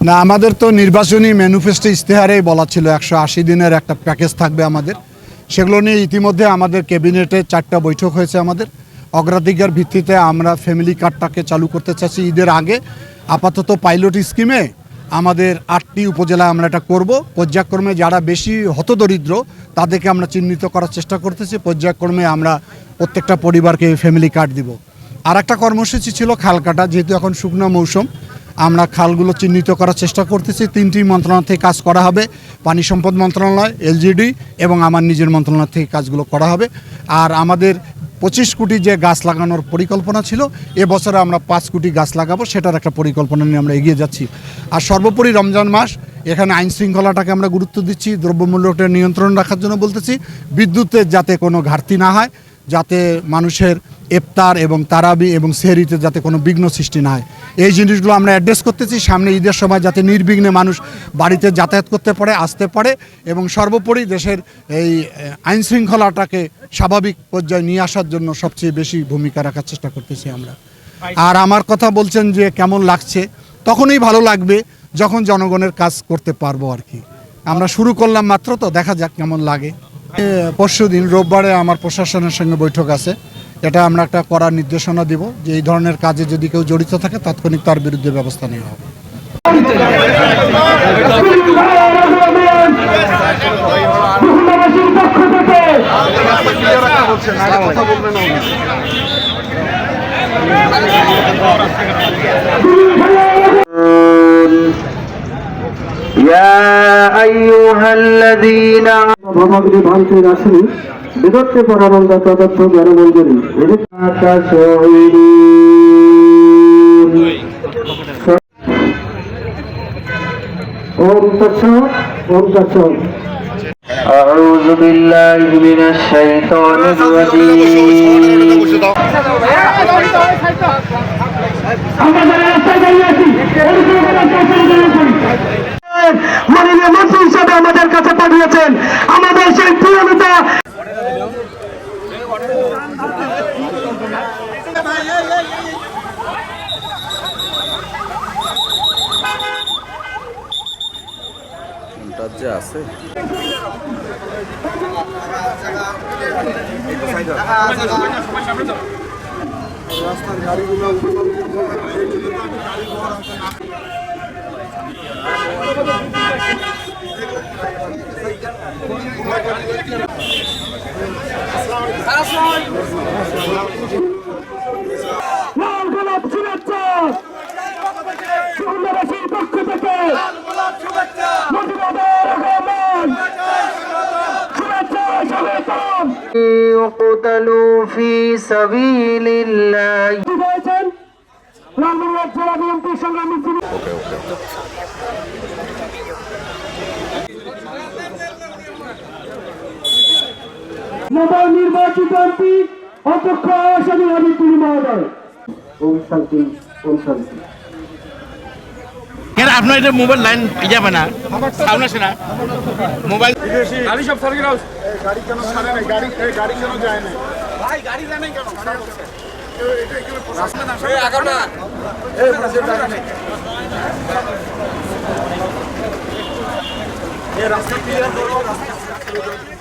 না, আমাদের তো নির্বাচনী ম্যানিফেস্টো ইশতেহারেই বলা ছিল 180 দিনের একটা প্যাকেজ থাকবে আমাদের। সেগুলো নিয়ে ইতিমধ্যে আমাদের ক্যাবিনেটে 4টা বৈঠক হয়েছে। আমাদের অগ্রাধিকার ভিত্তিতে আমরা ফ্যামিলি কার্ডটাকে চালু করতে চাচ্ছি ঈদের আগে। আপাতত পাইলট স্কিমে আমাদের 8টি উপজেলায় আমরা এটা করব। পর্যায়ক্রমে যারা বেশি হতদরিদ্র তাদেরকে আমরা চিহ্নিত করার চেষ্টা করতেছি। পর্যায়ক্রমে আমরা প্রত্যেকটা পরিবারকে ফ্যামিলি কার্ড দিব। আর একটা কর্মসূচি ছিল খাল কাটা, যেহেতু এখন শুকনো মৌসুম, আমরা খালগুলো চিহ্নিত করার চেষ্টা করতেছি। 3টি মন্ত্রণালয় থেকে কাজ করা হবে, পানি সম্পদ মন্ত্রণালয়, এলজিডি এবং আমার নিজের মন্ত্রণালয় থেকে কাজগুলো করা হবে। আর আমাদের 25 কোটি যে গাছ লাগানোর পরিকল্পনা ছিল, এবছরে আমরা 5 কোটি গাছ লাগাবো, সেটার একটা পরিকল্পনা নিয়ে আমরা এগিয়ে যাচ্ছি। আর সর্বোপরি রমজান মাস, এখানে আইন শৃঙ্খলাটাকে আমরা গুরুত্ব দিচ্ছি, দ্রব্যমূল্যটা নিয়ন্ত্রণ রাখার জন্য বলতেছি, বিদ্যুতের যাতে কোনো ঘাটতি না হয়, যাতে মানুষের ইফতার এবং তারাবি এবং সেহরিতে যাতে কোনো বিঘ্ন সৃষ্টি না হয়, এই জিনিসগুলো আমরা অ্যাড্রেস করতেছি। সামনে ঈদের সময় যাতে নির্বিঘ্নে মানুষ বাড়িতে যাতায়াত করতে পারে, আসতে পারে, এবং সর্বোপরি দেশের এই আইন শৃঙ্খলাটাকে স্বাভাবিক পর্যায়ে নিয়ে আসার জন্য সবচেয়ে বেশি ভূমিকা রাখার চেষ্টা করতেছি আমরা। আর আমার কথা বলছেন যে কেমন লাগছে, তখনই ভালো লাগবে যখন জনগণের কাজ করতে পারবো আর কি। আমরা শুরু করলাম মাত্র, তো দেখা যাক কেমন লাগে। পরশুদিন রোববারে আমার প্রশাসনের সঙ্গে বৈঠক আছে। এটা আমরা একটা করার নির্দেশনা দিব যে এই ধরনের কাজে যদি কেউ জড়িত থাকে তাৎক্ষণিক তার বিরুদ্ধে ব্যবস্থা নেওয়া হবে। ভাঙচুর আসেনি বিগত পরানন্দ তদর্থ জ্ঞানমঞ্জুরি ওম তৎসৎ ওম তৎসৎ। أعوذ بالله من الشيطان الرجيم মাননীয় মন্ত্রী হিসেবে আমাদের কাছে পাঠিয়েছেন আমাদের সেই প্রিয় নেতা। আছে রাস্তার গাড়িগুলো লাল গোলাপ শুভেচ্ছা সুন্দরবাসীর পক্ষ থেকে يقتلوا في سبيل الله নবনির্বাচিত এমপি অধ্যক্ষ আসাদুল হাবিব তুলি মহোদয়। ওম শান্তি ওম শান্তি। আপনার এটা মোবাইল লাইন যাবে না, সাউন্ড আসে না মোবাইল। গাড়ি সব সরকার গাড়ি কেন ছাড়ে না, গাড়ি কেন যায় না ভাই, গাড়ি যায় না কেন? রাস্তা না আগাটা এই রাস্তা ক্লিয়ার করো, রাস্তা